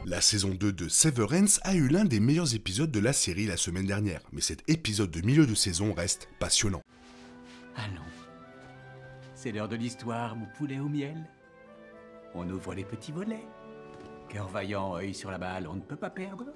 La saison 2 de Severance a eu l'un des meilleurs épisodes de la série la semaine dernière, mais cet épisode de milieu de saison reste passionnant. Allons. C'est l'heure de l'histoire, mon poulet au miel. On ouvre les petits volets. Cœur vaillant, œil sur la balle, on ne peut pas perdre.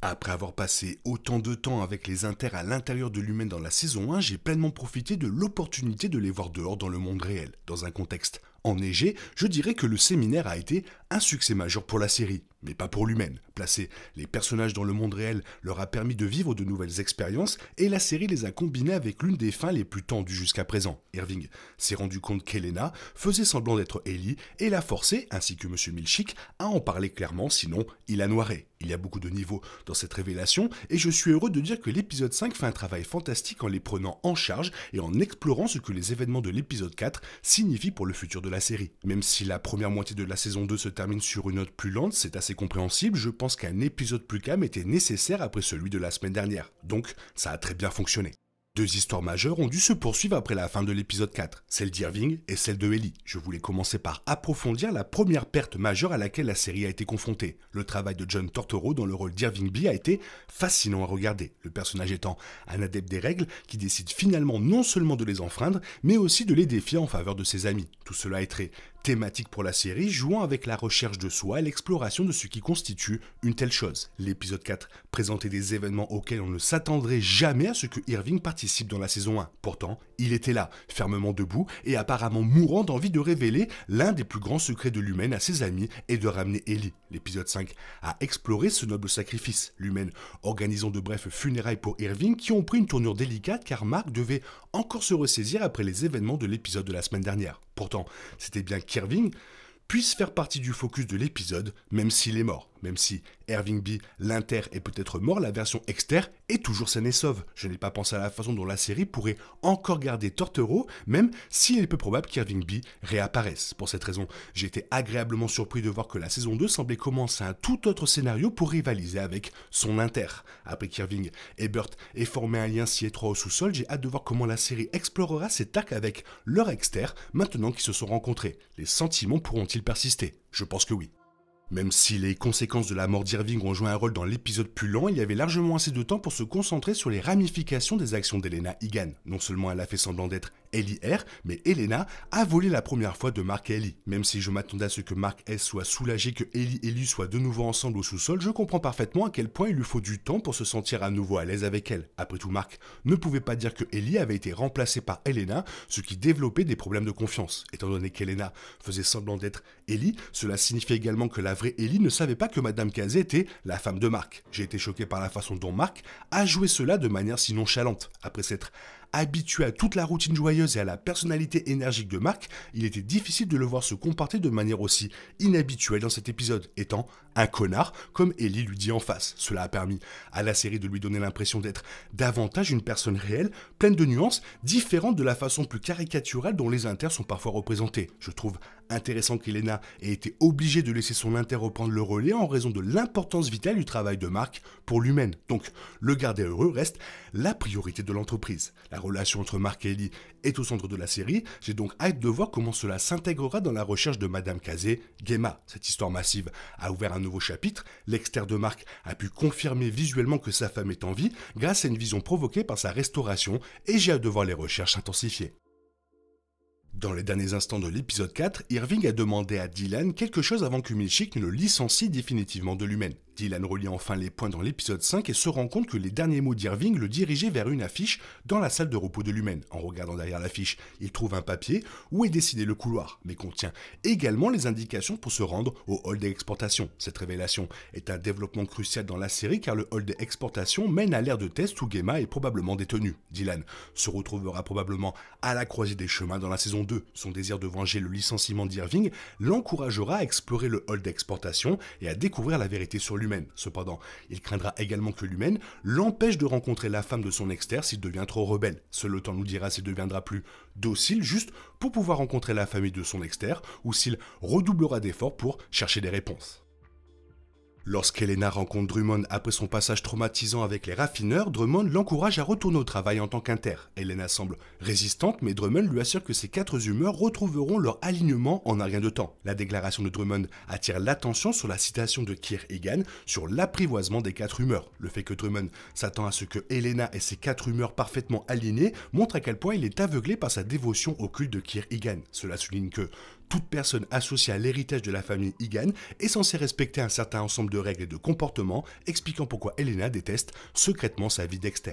Après avoir passé autant de temps avec les inters à l'intérieur de l'humain dans la saison 1, j'ai pleinement profité de l'opportunité de les voir dehors dans le monde réel, dans un contexte enneigé. Je dirais que le séminaire a été un succès majeur pour la série, mais pas pour l'humaine. Placer les personnages dans le monde réel leur a permis de vivre de nouvelles expériences et la série les a combinés avec l'une des fins les plus tendues jusqu'à présent. Irving s'est rendu compte qu'Elena faisait semblant d'être Ellie et l'a forcé, ainsi que M. Milchick, à en parler clairement, sinon il a noiré. Il y a beaucoup de niveaux dans cette révélation et je suis heureux de dire que l'épisode 5 fait un travail fantastique en les prenant en charge et en explorant ce que les événements de l'épisode 4 signifient pour le futur de la série. Même si la première moitié de la saison 2 se termine sur une note plus lente, c'est assez compréhensible, je pense qu'un épisode plus calme était nécessaire après celui de la semaine dernière. Donc, ça a très bien fonctionné. Deux histoires majeures ont dû se poursuivre après la fin de l'épisode 4, celle d'Irving et celle de Ellie. Je voulais commencer par approfondir la première perte majeure à laquelle la série a été confrontée. Le travail de John Turturro dans le rôle d'Irving B a été fascinant à regarder, le personnage étant un adepte des règles qui décide finalement non seulement de les enfreindre, mais aussi de les défier en faveur de ses amis. Tout cela est très thématique pour la série, jouant avec la recherche de soi et l'exploration de ce qui constitue une telle chose. L'épisode 4 présentait des événements auxquels on ne s'attendrait jamais à ce que Irving participe dans la saison 1. Pourtant, il était là, fermement debout et apparemment mourant d'envie de révéler l'un des plus grands secrets de l'humaine à ses amis et de ramener Ellie. L'épisode 5 a exploré ce noble sacrifice, l'humaine organisant de brefs funérailles pour Irving qui ont pris une tournure délicate car Mark devait encore se ressaisir après les événements de l'épisode de la semaine dernière. Pourtant, c'était bien qu'Irving puisse faire partie du focus de l'épisode, même s'il est mort. Même si Irving B, l'inter, est peut-être mort, la version exter est toujours saine et sauve. Je n'ai pas pensé à la façon dont la série pourrait encore garder Turturro, même s'il est peu probable qu'Irving B réapparaisse. Pour cette raison, j'ai été agréablement surpris de voir que la saison 2 semblait commencer un tout autre scénario pour rivaliser avec son inter. Après qu'Irving et Burt aient formé un lien si étroit au sous-sol, j'ai hâte de voir comment la série explorera cet arc avec leur exter, maintenant qu'ils se sont rencontrés. Les sentiments pourront-ils persister? Je pense que oui. Même si les conséquences de la mort d'Irving ont joué un rôle dans l'épisode plus lent, il y avait largement assez de temps pour se concentrer sur les ramifications des actions d'Elena Egan. Non seulement elle a fait semblant d'être Ellie R, mais Elena a volé la première fois de Mark et Ellie. Même si je m'attendais à ce que Mark S soit soulagé que Ellie et lui soient de nouveau ensemble au sous-sol, je comprends parfaitement à quel point il lui faut du temps pour se sentir à nouveau à l'aise avec elle. Après tout, Mark ne pouvait pas dire que Ellie avait été remplacée par Elena, ce qui développait des problèmes de confiance. Étant donné qu'Elena faisait semblant d'être Ellie, cela signifiait également que la vraie Ellie ne savait pas que Madame Kazé était la femme de Mark. J'ai été choqué par la façon dont Mark a joué cela de manière si nonchalante. Après s'être habitué à toute la routine joyeuse et à la personnalité énergique de Mark, il était difficile de le voir se comporter de manière aussi inhabituelle dans cet épisode, étant un connard, comme Ellie lui dit en face. Cela a permis à la série de lui donner l'impression d'être davantage une personne réelle, pleine de nuances, différente de la façon plus caricaturale dont les inters sont parfois représentés. Je trouve intéressant qu'Elena ait été obligée de laisser son inter reprendre le relais en raison de l'importance vitale du travail de Mark pour l'humaine. Donc, le garder heureux reste la priorité de l'entreprise. La relation entre Mark et Ellie est au centre de la série, j'ai donc hâte de voir comment cela s'intégrera dans la recherche de Madame Kazé, Gemma. Cette histoire massive a ouvert un nouveau chapitre, l'exter de Mark a pu confirmer visuellement que sa femme est en vie grâce à une vision provoquée par sa restauration et j'ai hâte de voir les recherches intensifiées. Dans les derniers instants de l'épisode 4, Irving a demandé à Dylan quelque chose avant que Milchick ne le licencie définitivement de l'humaine. Dylan relie enfin les points dans l'épisode 5 et se rend compte que les derniers mots d'Irving le dirigeaient vers une affiche dans la salle de repos de l'humaine. En regardant derrière l'affiche, il trouve un papier où est dessiné le couloir, mais contient également les indications pour se rendre au hall des exportations. Cette révélation est un développement crucial dans la série car le hall des exportations mène à l'ère de test où Gemma est probablement détenue. Dylan se retrouvera probablement à la croisée des chemins dans la saison 2. Son désir de venger le licenciement d'Irving l'encouragera à explorer le hall d'exportation et à découvrir la vérité sur l'humaine. Cependant, il craindra également que l'humaine l'empêche de rencontrer la femme de son exter s'il devient trop rebelle. Seul le temps nous dira s'il deviendra plus docile juste pour pouvoir rencontrer la famille de son exter ou s'il redoublera d'efforts pour chercher des réponses. Lorsqu'Elena rencontre Drummond après son passage traumatisant avec les raffineurs, Drummond l'encourage à retourner au travail en tant qu'inter. Elena semble résistante, mais Drummond lui assure que ces 4 humeurs retrouveront leur alignement en un rien de temps. La déclaration de Drummond attire l'attention sur la citation de Kirk Egan sur l'apprivoisement des 4 humeurs. Le fait que Drummond s'attend à ce que Elena ait ces 4 humeurs parfaitement alignées montre à quel point il est aveuglé par sa dévotion au culte de Kirk Egan. Cela souligne que toute personne associée à l'héritage de la famille Egan est censée respecter un certain ensemble de règles et de comportements, expliquant pourquoi Elena déteste secrètement sa vie Dexter.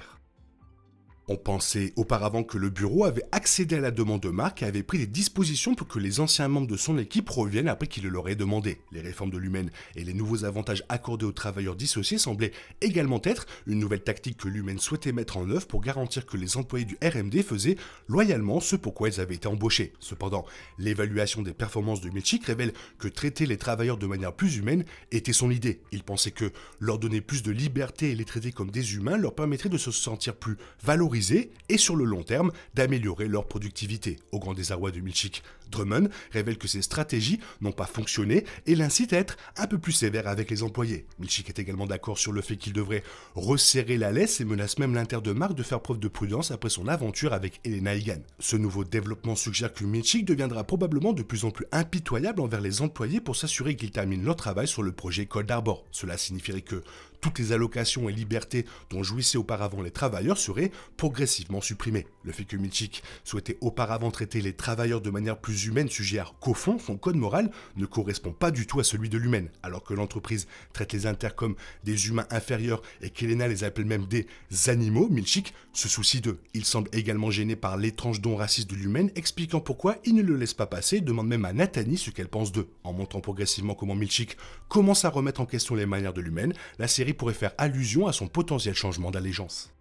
On pensait auparavant que le bureau avait accédé à la demande de Mark et avait pris des dispositions pour que les anciens membres de son équipe reviennent après qu'il le leur ait demandé. Les réformes de l'Humaine et les nouveaux avantages accordés aux travailleurs dissociés semblaient également être une nouvelle tactique que l'Humaine souhaitait mettre en œuvre pour garantir que les employés du RMD faisaient loyalement ce pourquoi ils avaient été embauchés. Cependant, l'évaluation des performances de Milchick révèle que traiter les travailleurs de manière plus humaine était son idée. Il pensait que leur donner plus de liberté et les traiter comme des humains leur permettrait de se sentir plus valorisés et sur le long terme d'améliorer leur productivité. Au grand désarroi de Milchick, Drummond révèle que ces stratégies n'ont pas fonctionné et l'incite à être un peu plus sévère avec les employés. Milchick est également d'accord sur le fait qu'il devrait resserrer la laisse et menace même l'inter de Mark de faire preuve de prudence après son aventure avec Elena Egan. Ce nouveau développement suggère que Milchick deviendra probablement de plus en plus impitoyable envers les employés pour s'assurer qu'ils terminent leur travail sur le projet Cold Harbor. Cela signifierait que toutes les allocations et libertés dont jouissaient auparavant les travailleurs seraient progressivement supprimées. Le fait que Milchick souhaitait auparavant traiter les travailleurs de manière plus humaine suggère qu'au fond, son code moral ne correspond pas du tout à celui de l'humaine. Alors que l'entreprise traite les inters comme des humains inférieurs et qu'Elena les appelle même des animaux, Milchick se soucie d'eux. Il semble également gêné par l'étrange don raciste de l'humaine, expliquant pourquoi il ne le laisse pas passer et demande même à Nathanie ce qu'elle pense d'eux. En montrant progressivement comment Milchick commence à remettre en question les manières de l'humaine, la série pourrait faire allusion à son potentiel changement d'allégeance.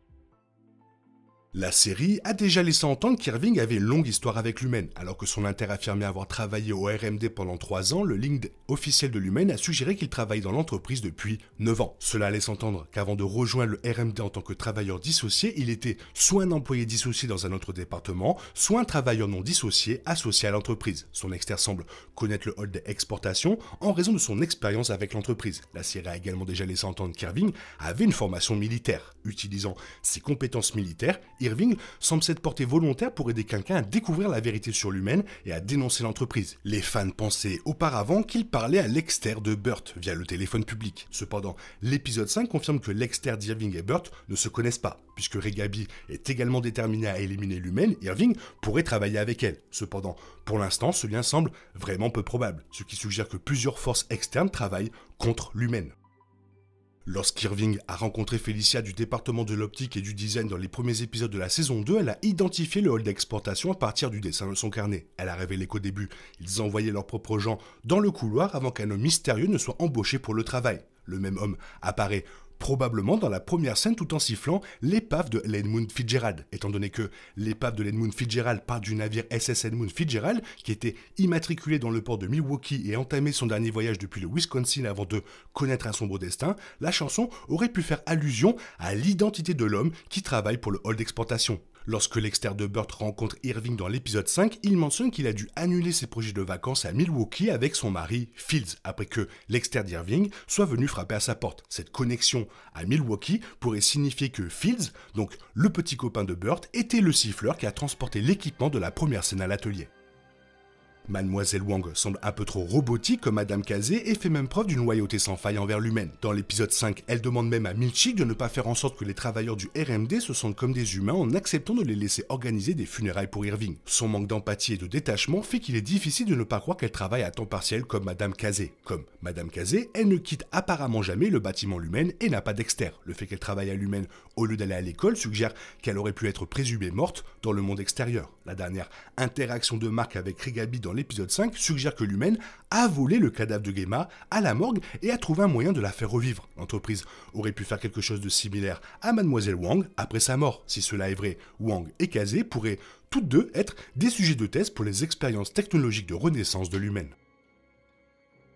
La série a déjà laissé entendre qu'Irving avait une longue histoire avec l'Humaine. Alors que son inter affirmait avoir travaillé au RMD pendant 3 ans, le LinkedIn officiel de l'Humaine a suggéré qu'il travaille dans l'entreprise depuis 9 ans. Cela laisse entendre qu'avant de rejoindre le RMD en tant que travailleur dissocié, il était soit un employé dissocié dans un autre département, soit un travailleur non dissocié associé à l'entreprise. Son externe semble connaître le hall des exportations en raison de son expérience avec l'entreprise. La série a également déjà laissé entendre qu'Irving avait une formation militaire. Utilisant ses compétences militaires, Irving semble s'être porté volontaire pour aider quelqu'un à découvrir la vérité sur l'Humaine et à dénoncer l'entreprise. Les fans pensaient auparavant qu'il parlait à l'exter de Burt via le téléphone public. Cependant, l'épisode 5 confirme que l'exter d'Irving et Burt ne se connaissent pas. Puisque Regaby est également déterminée à éliminer l'Humaine, Irving pourrait travailler avec elle. Cependant, pour l'instant, ce lien semble vraiment peu probable, ce qui suggère que plusieurs forces externes travaillent contre l'Humaine. Lorsqu'Irving a rencontré Felicia du département de l'optique et du design dans les premiers épisodes de la saison 2, elle a identifié le hall d'exportation à partir du dessin de son carnet. Elle a révélé qu'au début, ils envoyaient leurs propres gens dans le couloir avant qu'un homme mystérieux ne soit embauché pour le travail. Le même homme apparaît probablement dans la première scène tout en sifflant l'épave de l'Edmund Fitzgerald, étant donné que l'épave de l'Edmund Fitzgerald part du navire SS Edmund Fitzgerald, qui était immatriculé dans le port de Milwaukee et entamé son dernier voyage depuis le Wisconsin avant de connaître un sombre destin, la chanson aurait pu faire allusion à l'identité de l'homme qui travaille pour le hall d'exportation. Lorsque l'exter de Burt rencontre Irving dans l'épisode 5, il mentionne qu'il a dû annuler ses projets de vacances à Milwaukee avec son mari Fields, après que l'exter d'Irving soit venu frapper à sa porte. Cette connexion à Milwaukee pourrait signifier que Fields, donc le petit copain de Burt, était le siffleur qui a transporté l'équipement de la première scène à l'atelier. Mademoiselle Wang semble un peu trop robotique comme Madame Kazé et fait même preuve d'une loyauté sans faille envers l'humaine. Dans l'épisode 5, elle demande même à Milchick de ne pas faire en sorte que les travailleurs du RMD se sentent comme des humains en acceptant de les laisser organiser des funérailles pour Irving. Son manque d'empathie et de détachement fait qu'il est difficile de ne pas croire qu'elle travaille à temps partiel comme Madame Kazé. Comme Madame Kazé, elle ne quitte apparemment jamais le bâtiment l'humaine et n'a pas d'exter. Le fait qu'elle travaille à l'humaine au lieu d'aller à l'école suggère qu'elle aurait pu être présumée morte dans le monde extérieur. La dernière interaction de Mark avec Regaby dans l'épisode 5 suggère que l'humaine a volé le cadavre de Gemma à la morgue et a trouvé un moyen de la faire revivre. L'entreprise aurait pu faire quelque chose de similaire à Mademoiselle Wang après sa mort. Si cela est vrai, Wang et Kazé pourraient toutes deux être des sujets de thèse pour les expériences technologiques de renaissance de l'humaine.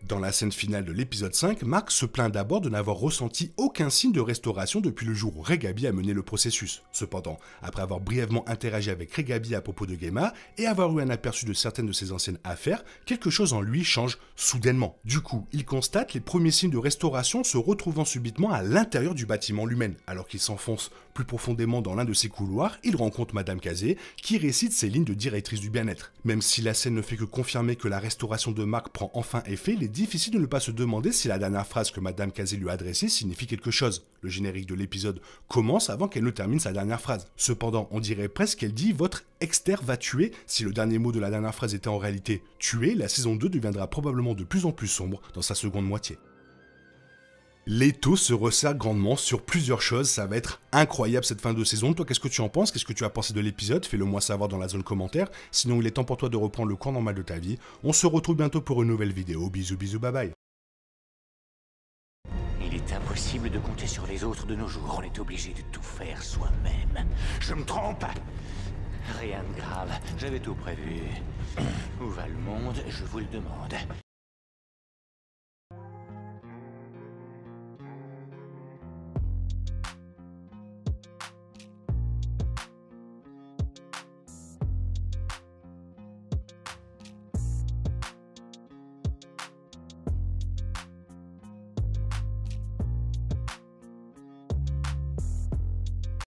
Dans la scène finale de l'épisode 5, Mark se plaint d'abord de n'avoir ressenti aucun signe de restauration depuis le jour où Regaby a mené le processus. Cependant, après avoir brièvement interagi avec Regaby à propos de Gemma et avoir eu un aperçu de certaines de ses anciennes affaires, quelque chose en lui change soudainement. Du coup, il constate les premiers signes de restauration se retrouvant subitement à l'intérieur du bâtiment Lumen. Alors qu'il s'enfonce plus profondément dans l'un de ses couloirs, il rencontre Madame Kazé qui récite ses lignes de directrice du bien-être. Même si la scène ne fait que confirmer que la restauration de Mark prend enfin effet, il est difficile de ne pas se demander si la dernière phrase que Madame Kazé lui a adressée signifie quelque chose. Le générique de l'épisode commence avant qu'elle ne termine sa dernière phrase. Cependant, on dirait presque qu'elle dit « Votre Exter va tuer ». Si le dernier mot de la dernière phrase était en réalité « tuer », la saison 2 deviendra probablement de plus en plus sombre dans sa seconde moitié. L'étau se resserre grandement sur plusieurs choses, ça va être incroyable cette fin de saison. Toi, qu'est-ce que tu en penses? Qu'est-ce que tu as pensé de l'épisode? Fais-le moi savoir dans la zone commentaire. Sinon, il est temps pour toi de reprendre le cours normal de ta vie. On se retrouve bientôt pour une nouvelle vidéo. Bisous, bisous, bye bye. Il est impossible de compter sur les autres de nos jours. On est obligé de tout faire soi-même. Je me trompe? Rien de grave. J'avais tout prévu. Où va le monde? Je vous le demande.